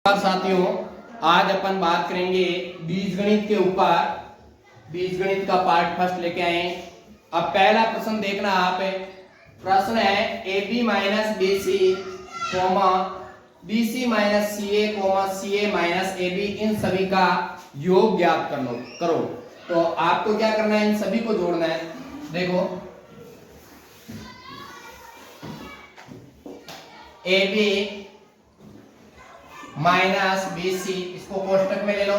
साथियों, आज अपन बात करेंगे बीजगणित के ऊपर। बीजगणित का पार्ट फर्स्ट लेके आए। अब पहला प्रश्न देखना आप। प्रश्न है A B minus B C comma B C minus C A comma C A minus A B, इन सभी का योग ज्ञात करो। तो आपको क्या करना है, इन सभी को जोड़ना है। देखो a B minus B c, इसको कोष्टक में ले लो।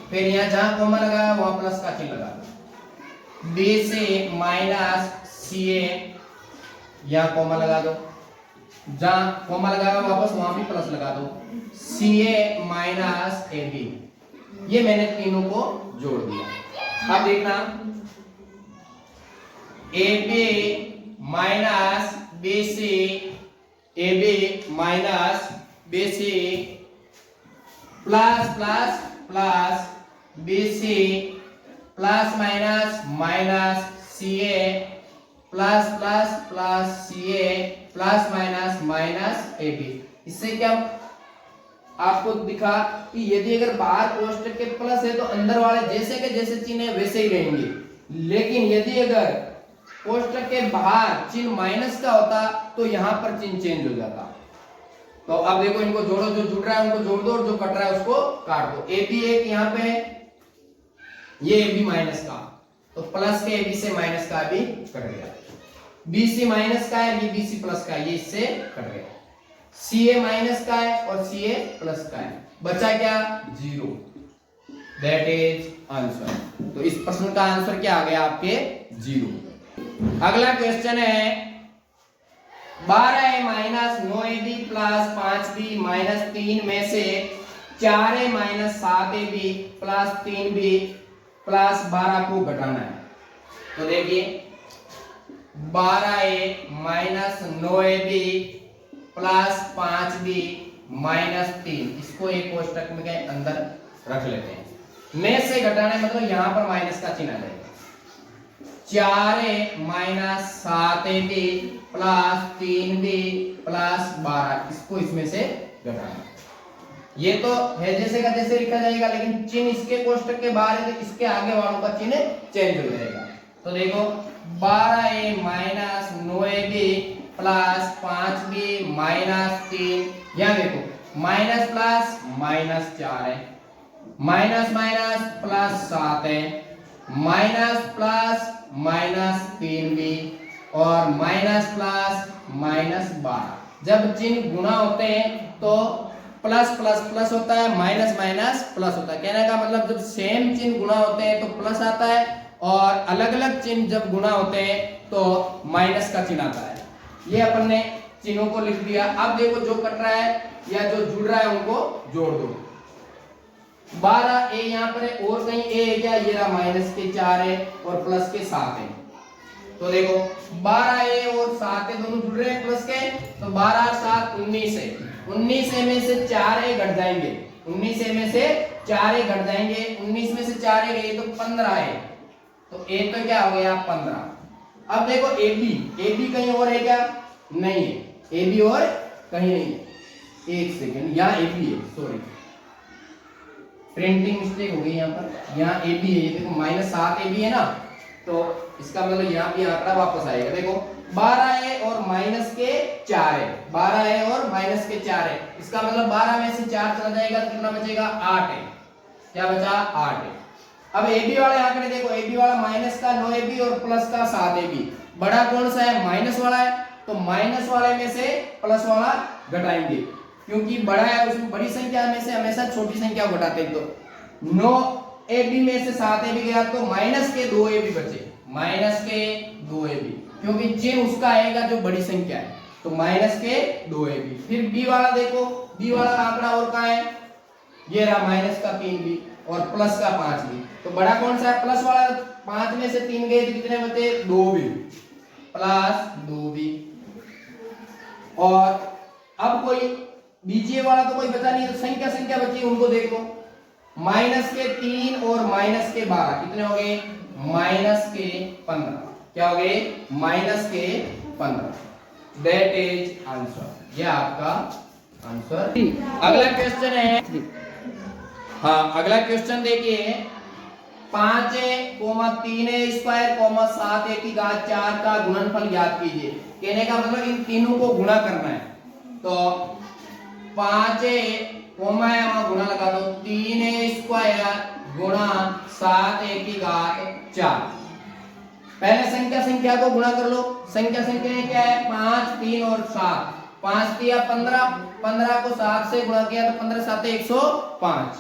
फिर यहां जहां कॉमा लगाया वहां प्लस का चिन्ह लगा दो। बी सी माइनस सी ए, यहां कॉमा लगा दो। जहां कॉमा लगाया वापस वहां भी प्लस लगा दो। सी ए माइनस ए बी, ये मैंने तीनों को जोड़ दिया। अब देखना a B minus B c, a B minus B c plus plus plus b c plus minus minus C a plus plus plus c a plus minus minus A b. इससे क्या आपको दिखा कि यदि अगर बाहर कोष्टक के प्लस है तो अंदर वाले जैसे के जैसे चिन्ह है वैसे ही रहेंगे, लेकिन यदि अगर कोष्टक के बाहर चिन्ह माइनस का होता तो यहां पर चिन्ह चेंज हो जाता। तो अब देखो, इनको जोड़ो, जो जुड़ रहा है उनको जोड़ दो और जो कट रहा है उसको काट दो। ए बी एक यहाँ पे है, ये ए बी माइनस का, तो प्लस के ए बी से माइनस का भी कट गया। बी सी माइनस का है, ये बी सी प्लस का है, ये इससे कट गया। सी ए माइनस का है और सी ए प्लस का है, बचा क्या? 0। That is answer. तो इस प्रश्न का आंसर क्या आ गया आपके? 0। अगला क्वेश्चन है 12a minus 9ab plus 5b minus 3 में से 4a minus 7ab plus 3b plus 12 को घटाना है। तो देखिए 12a minus 9ab plus 5b minus 3, इसको एक कोष्टक में के अंदर रख लेते हैं। में से घटाना है मतलब यहां पर माइनस का चिन्ह आ जाएगा। 4a minus 7ab plus 3b plus 12, इसको इसमें से घटाना। ये तो है जैसे का जैसे लिखा जाएगा, लेकिन चिन्ह इसके कोष्टक के बाहर है तो इसके आगे वालों का चिन्ह चेंज हो जाएगा। तो देखो 12a minus 9ab plus 5b minus 3, यहां देखो माइनस प्लस माइनस 4 है, माइनस माइनस प्लस 7 है, माइनस प्लस माइनस 3b और माइनस प्लस माइनस 12। जब चिन्ह गुणा होते हैं तो प्लस प्लस प्लस होता है, माइनस माइनस प्लस होता है। कहने का मतलब जब सेम चिन्ह गुणा होते हैं तो प्लस आता है, और अलग अलग चिन्ह जब गुणा होते हैं तो माइनस का चिन्ह आता है। ये अपन ने चिन्हों को लिख दिया। अब देखो जो कट रहा है या जो जुड़ रहा है उनको जोड़ दो। 12 ए यहाँ पर है और कहीं ए है क्या? ये रहा, माइनस के 4 है और प्लस के 7 है। तो देखो 12 ए और 7 है, दोनों जुड़ रहे हैं प्लस के, तो 12 और 7 19 है। 19 ए में से 4 ए घट जाएंगे, 19 ए में से 4 ए घट जाएंगे, 19 में से 4 ए गए तो 15 है। तो ए तो क्या हो गया? 15। अब देखो ए बी कहीं और है क्या? नहीं है, ए बी और कहीं नहीं है। एक सेकंड, यहाँ ए बी है, सॉरी प्रिंटिंग मिस्टेक हो गई यहाँ पर। यहाँ ए बी है, ये देखो माइनस 7 ए बी है ना, तो इसका मतलब यहाँ भी आंकड़ा वापस आएगा। देखो 12 है और माइनस के 4 है, 12 है और माइनस के 4 है, इसका मतलब 12 में से 4 चला जाएगा तो कितना बचेगा? 8 है। क्या बचा? 8 है। अब ए बी वाले आंकड़े देखो, ए बी वाला माइनस का 9ab और प्लस का 7ab, बड़ा कौन सा है? माइनस वाला है, तो माइनस वाले में से प्लस वाला घटाएंगे, क्योंकि बड़ा है उसमें बड़ी संख्या में से हमेशा छोटी संख्या घटाते हैं। तो 9ab में से 7ab गया तो माइनस के 2ab बचे, माइनस के 2ab, क्योंकि चिन्ह उसका आएगा जो बड़ी संख्या है, तो माइनस के 2ab। फिर बी वाला देखो, बी वाला आंकड़ा और कहां है? ये रहा, माइनस का 3b और प्लस का 5b। तो बड़ा कौन सा है? प्लस वाला। 5 में से 3 गए तो कितने बचे? 2b plus 2b। और अब कोई बीजे वाला तो कोई बचा नहीं, तो संख्या बची, उनको देख लो। माइनस के 3 और माइनस के 12 कितने हो गए? माइनस के 15। क्या हो गए? माइनस के 15। That is answer. यह आपका आंसर। अगला क्वेश्चन है, हाँ अगला क्वेश्चन देखिए, 5a,3a² 7a⁴ का गुणनफल ज्ञात कीजिए। कहने का मतलब इन तीनों को गुणा करना है। तो 5a वहां गुणा लगा दो, 3a² गुणा 7a⁴। पहले संख्या संख्या को गुणा कर लो। संख्या संख्या क्या है, 5, 3 और 7। 5 3 15, 15 को 7 से गुणा किया तो 15 7 105।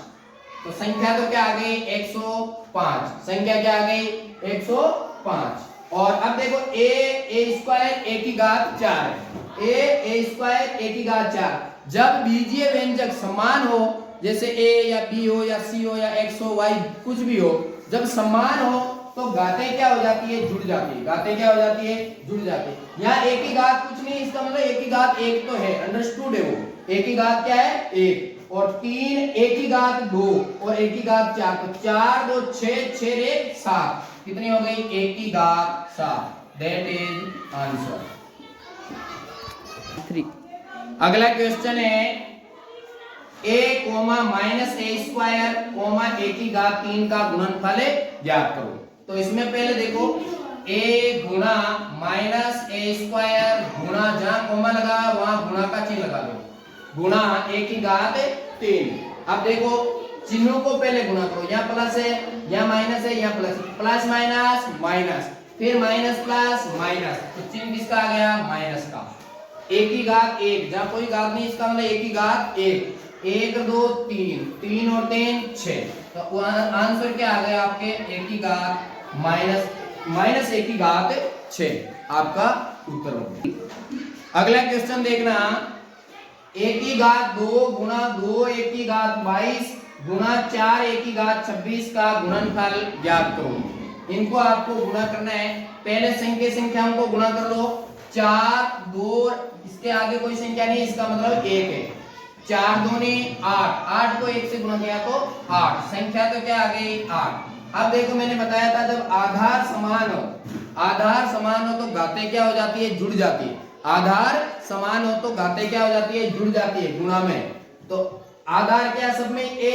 तो संख्या तो क्या आ गई 105, संख्या क्या आ गई 105। और अब देखो a²a⁴ है, a²a⁴ जब बीजीय व्यंजक समान हो, जैसे a या b हो या c हो या x हो y कुछ भी हो, जब समान हो तो घातें क्या हो जाती है, जुड़ जाती है। घातें क्या हो जाती है, जुड़ जाती है। यहाँ एक ही घात कुछ नहीं, इसका मतलब एक ही घात एक तो है, अंडरस्टूड है वो। एक ही घात क्या है, एक, और 3 एक ही घात 2 और एक ही घात 4, तो 4 2 6 6 1 7, कितनी हो गई, एक ही घात 7। That is answer 3। अगला क्वेश्चन है, a, -a², एक ही घात 3 का गुणनफल ज्ञात करो। तो इसमें पहले देखो a गुणा -a² गुणा, जहां कोमा लगा वहां गुणा का चिन्ह लगा दो, गुणा एक ही घात 3। अब देखो चिन्हों को पहले गुणा करो, यहाँ प्लस है, यहाँ माइनस है, यहाँ प्लस, प्लस माइनस माइनस, फिर माइनस प्लस माइनस, तो चिन्ह किसका आ गया, माइनस का। एक ही घात 1, जहां कोई घात नहीं, इसका मतलब एक ही घात 1, 1 2 3, 3 और 3 6। तो आंसर क्या आ गया आपके, एक ही घात माइनस एक ही घात 6 आपका उत्तर होगा। अगला क्वेश्चन देखना, एक ही घात 2 गुणा 2 एक ही घात 22 गुणा 4 एक ही घात 26 का गुणनफल ज्ञात करो। इनको आपको गुणा करना है। पहले संख्याओं को गुणा कर लो। 4 2, इसके आगे कोई संख्या नहीं, इसका मतलब 1 है। 4 दूनी 8, 8 को 1 से गुणा किया तो 8, संख्या तो क्या आ गई 8। अब देखो मैंने बताया था जब आधार समान हो तो घातें क्या हो जाती है, जुड़ जाती है। आधार समान हो तो घातें क्या हो जाती है, जुड़ जाती है गुणा में। तो आधार क्या सब में a,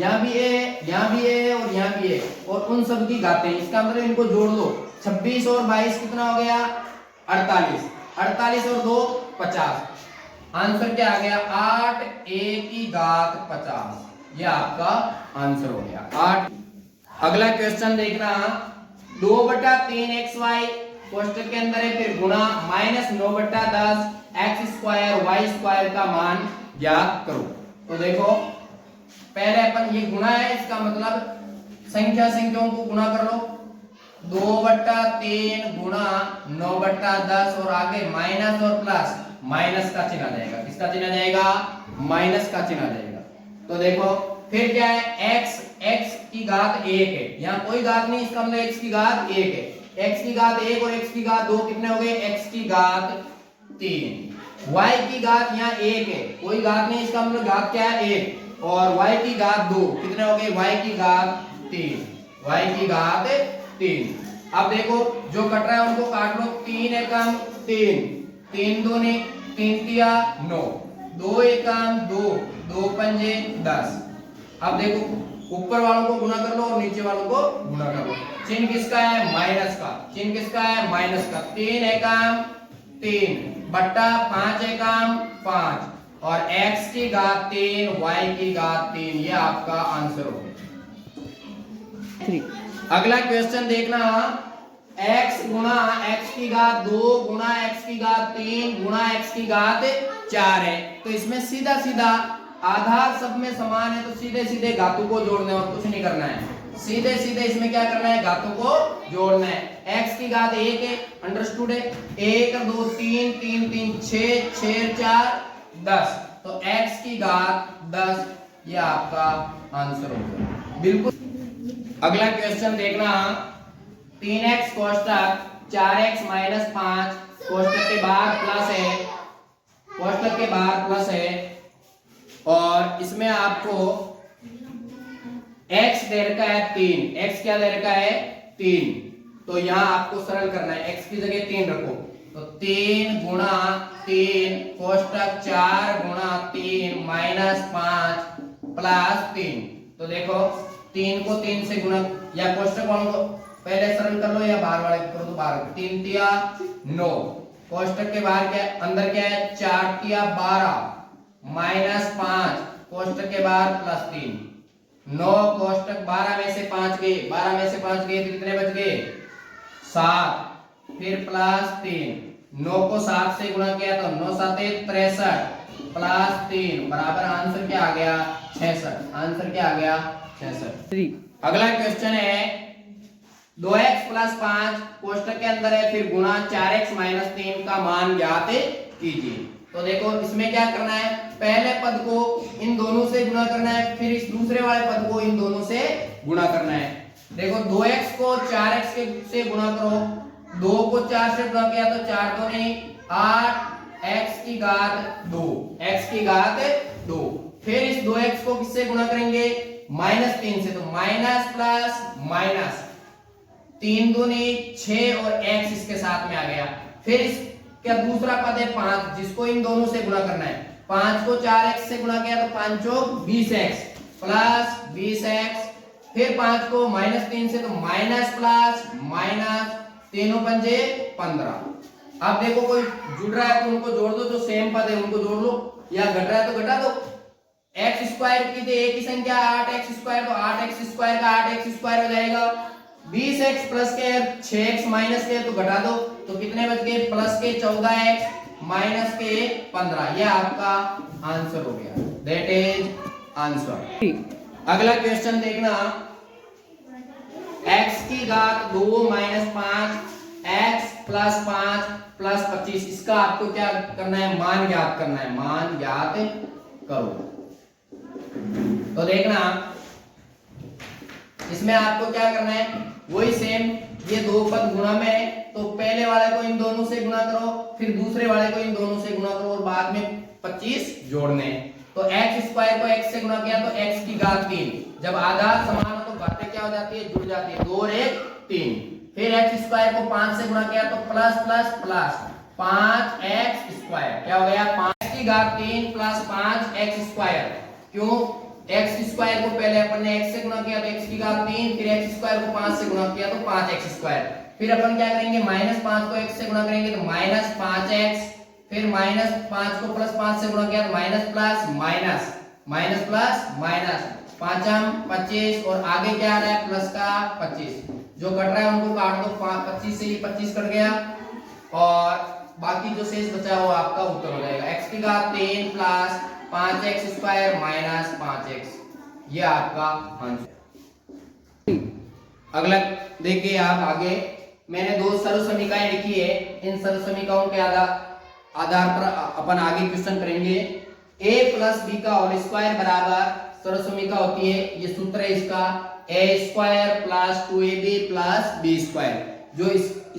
यहाँ भी a, यहाँ भी a और यहाँ भी a, और उन सब की घातें, इसका मतलब इनको जोड़ लो। 26 और 22 कितना हो गया, 48, 48 और 2 50। आंसर क्या आ गया, 8 एक की घात 50। ये आपका आंसर हो गया 8। अगला क्वेश्चन देखना, 2/3xy कोष्टक के अंदर है, फिर गुणा -9/10 x² y² का मान ज्ञात करो। तो देखो पहले अपन ये गुणा है, इसका मतलब संख्याओं को गुणा कर लो। 2/3 गुणा 9/10 और आगे माइनस और प्लस, माइनस का चिन्ह आ जाएगा। किसका चिन्ह आ जाएगा, माइनस का चिन्ह आ जाएगा। तो देखो फिर क्या है, x की घात 1 है, यहाँ कोई घात नहीं, इसका मतलब x की घात 1 है। x की घात 1 और x की घात 2 कितने हो गए, x की घात 3। y की घात यहाँ 1 है, कोई घात नहीं, इसका मतलब घात क्या है 1, और y की घात 2 कितने हो गए, y की घात 3, y की घात 3। अब देखो जो कट रहा है उनको काट लो। 3 एकम 3, 3 दूनी 3 तिया 9, 2 एकम 2, 2 पंजे 10। अब देखो ऊपर वालों को गुणा कर लो और नीचे वालों को गुणा कर लो। चिन्ह किसका है, माइनस का, चिन्ह किसका है, माइनस का। 3 एकम 3 बट्टा 5 एकम 5 और x की घात 3 y की घात 3, ये आपका आंसर हो गया 3। अगला क्वेश्चन देखना, x गुणा x की घात 2 गुणा x की घात 3 गुणा x की घात 4 है। तो इसमें सीधा सीधा आधार सब में समान है, तो सीधे सीधे घातों को जोड़ना है और कुछ नहीं करना है। सीधे सीधे इसमें क्या करना है, घातों को जोड़ना है। x की घात 1 है, अंडरस्टूड है। 1 2 3 3 3 6 6 4 10, तो x की घात 10, ये आपका आंसर हो गया बिल्कुल। अगला क्वेश्चन देखना, 3x कोष्टक 4x - 5 कोष्टक के बाहर प्लस है, कोष्टक के बाहर प्लस है, और इसमें आपको x दे रखा है 3, x क्या दे रखा है 3। तो यहां आपको सरल करना है, x की जगह 3 रखो। तो 3 गुणा 3 कोष्टक 4 गुणा 3 माइनस 5 प्लस 3। तो देखो 3 को 3 से गुणा या कोष्टक वालों को पहले सरल कर लो या बाहर वाले करो तो बाहर 3 तिया 9 कोष्टक के बाहर क्या अंदर क्या है 4 तिया 12 माइनस 5 कोष्टक के बाहर प्लस 3 9 कोष्टक 12 में से 5 गए 12 में से 5 गए तो कितने बच गए 7 फिर प्लस 3 9 को 7 से गुणा किया तो 9 7 63 प्लस 3 बराबर आंसर क्या आ गया 66। आंसर क्या आ गया 66। अगला क्वेश्चन है 2x प्लस 5 कोष्टक के अंदर है फिर गुणा 4x माइनस 3 का मान ज्ञात कीजिए। तो देखो इसमें क्या करना है पहले पद को इन दोनों से गुणा करना है फिर इस दूसरे वाले पद को इन दोनों से गुणा करना है। देखो 2x को 4x से गुणा करो 2 को 4 से गुणा किया तो 4 तो नहीं 8 x की घात 2 x की घात 2 फिर इस 2x को किससे गुणा करेंगे माइनस 3 से तो माइनस प्लस माइनस 3 दूनी 6 और x इसके साथ में आ गया। फिर इस क्या दूसरा पद है 5 जिसको इन दोनों से गुणा करना है 5 को 4x से गुणा किया तो 5 चौक 20x प्लस 20x फिर 5 को माइनस 3 से तो माइनस प्लस माइनस तीनों पंजे 15। अब देखो कोई जुड़ रहा है तो उनको जोड़ दो जो सेम पद है उनको जोड़ लो या घट रहा है तो घटा दो। x स्क्वायर की तो एक ही संख्या 8x स्क्वायर तो 8x स्क्वायर का 8x स्क्वायर हो जाएगा 20x प्लस के 6x माइनस के तो घटा दो तो कितने बच गए प्लस के 14x माइनस के 15। यह आपका आंसर हो गया दैट इज आंसर। अगला क्वेश्चन देखना x की घात 2 माइनस 5 x प्लस 5 प्लस 25 इसका आपको क्या करना है मान ज्ञात करना है मान ज्ञात करो। तो देखना इसमें आपको क्या करना है वही सेम ये दो पद गुणा में है तो पहले वाले को इन दोनों से गुणा करो फिर दूसरे वाले को इन दोनों से गुणा करो और बाद में 25 जोड़ने। तो x स्क्वायर को x से गुणा किया तो x की घात 3 जब आधार समान हो तो घातें क्या हो जाती है जुड़ जाती है 2 और 1 3 फिर x स्क्वायर को 5 से गुणा किया तो plus plus plus 5x square क्या हो गया 5 की घात 3 प्लस 5x स्क्वायर क्यों x स्क्वायर को पहले अपन ने x से गुणा किया तो x की घात 3 फिर x स्क्वायर को 5 से गुणा किया तो 5x स्क्वायर फिर अपन क्या करेंगे माइनस 5 को x से गुणा करेंगे तो माइनस 5x फिर माइनस 5 को प्लस 5 से गुणा किया तो minus plus minus minus plus minus 5m 25 और आगे क्या आ रहा है प्लस का 25 जो कट रहा है उनको काट दो 25 से ये 25 कट गया और बाकी जो शेष बचा वो आपका उत्तर हो जाएगा x की घात 3 plus 5x square minus 5x ये आपका आंसर। अगला देखिए आप आगे मैंने दो सरल समीकरण लिखी है इन सरल समीकरणों के आधार पर अपन आगे क्वेश्चन करेंगे। a प्लस बी का होल स्क्वायर बराबर सरल समीकरण होती है ये सूत्र है इसका a square plus 2ab plus b square जो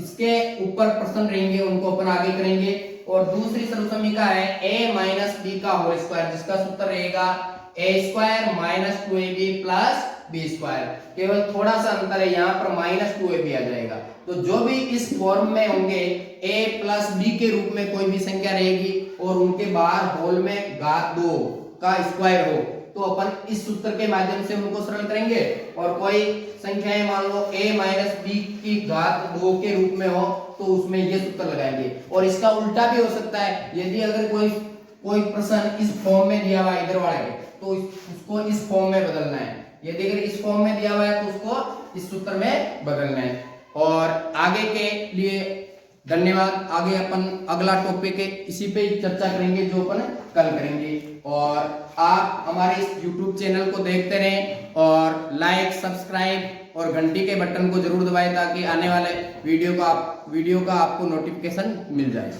इसके ऊपर प्रश्न रहेंगे उनको अपन आगे करेंगे। और दूसरी सरल समीकरण है a माइनस b का होल स्क्वायर जिसका सूत्र रहेगा a square minus 2ab plus b square केवल थोड़ा सा अंतर है यहाँ पर माइनस 2ab आ जाएगा। तो जो भी इस फॉर्म में होंगे a प्लस b के रूप में कोई भी संख्या रहेगी और उनके बाहर होल में घात 2 का स्क्वायर हो तो अपन इस सूत्र के माध्यम से उनको सरल करेंगे। और कोई संख्याएं मान लो a माइनस b की घात 2 के रूप में हो तो उसमें ये सूत्र लगाएंगे। और इसका उल्टा भी हो सकता है यदि अगर कोई प्रश्न इस फॉर्म में दिया हुआ है इधर वाले तो उसको इस फॉर्म में बदलना है यदि अगर इस फॉर्म में दिया हुआ है तो उसको इस सूत्र में बदलना है। और आगे के लिए धन्यवाद। आगे अपन अगला टॉपिक है इसी पे चर्चा करेंगे जो अपन कल करेंगे। और आप हमारे इस YouTube चैनल को देखते रहें और लाइक सब्सक्राइब और घंटी के बटन को जरूर दबाएं ताकि आने वाले वीडियो का आपको नोटिफिकेशन मिल जाए।